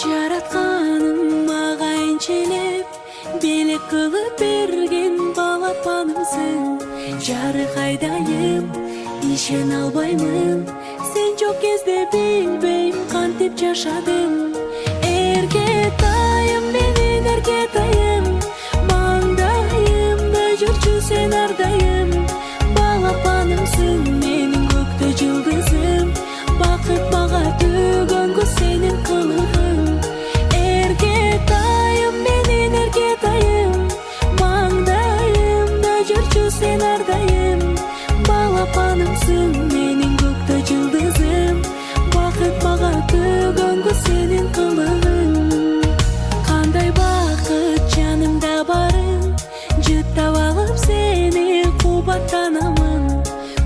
Жаратканым мага энчелеп белек кылып берген балапанымсың. Жарык айдайым ишене албаймын, сен жок кезде билбейм кантип жашадым. Эркетайым менин эркетайым, маңдайымда жүрчү сен ардайым. Балапанымсың менин көктө жылдызым, бакыт мага төгөнгө сенин кылыгың. Эркетайым менин эркетайым, маңдайымда жүрчү сен ардайым. Балапанымсың менин көктө жылдызым, бакыт мага төгөнгө сенин кылыгың. Кандай бакыт жанымда барың, жыттап алып сени кубаттанамын.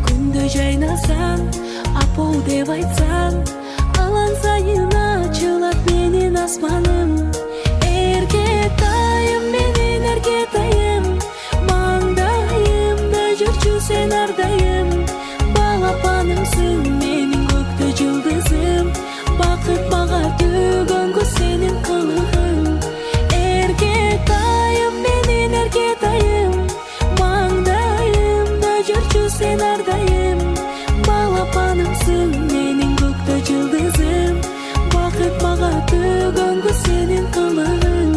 Күндө жайнасаң, апоу деп айтсаң, алан сайын ачылат менин асманым. Эркетайым менин эркетайым, маңдайымда жүрчү сен ардайым. Балапанымсың менин көктө жылдызым, бакыт мага төгөнгө сенин кылыгың. Эркетайым менин эркетайым, маңдайымда жүрчү сен ардайым. Балапанымсың менин көктө жылдызым, бакыт мага төгөнгө сенин кылыгың.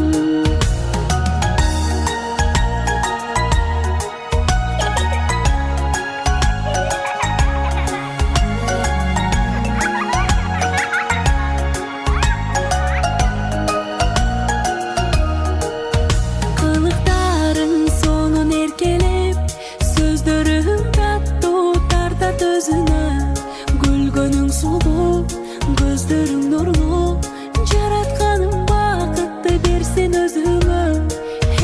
Кылыктарың сонун эркелеп, сөздөрүң таттуу тартат өзүнө. Күлгөнүң сулуу, көздөрүң нурлуу, жаратканың бакытты берсин өзүңө.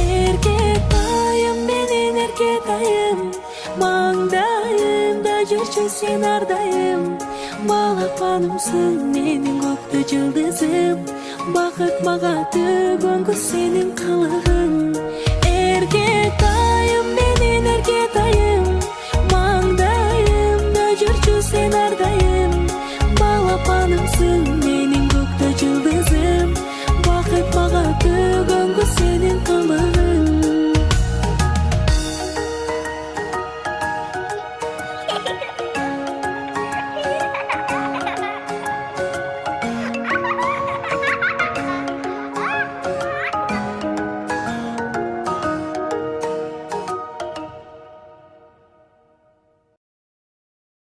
Эркетайым менин эркетайым, маңдайымда жүрчү сен ардайым. Балапанымсың менин көктө жылдызым, бакыт мага төгөнгө сенин кылыгың. Эркетайым менин эркетайым,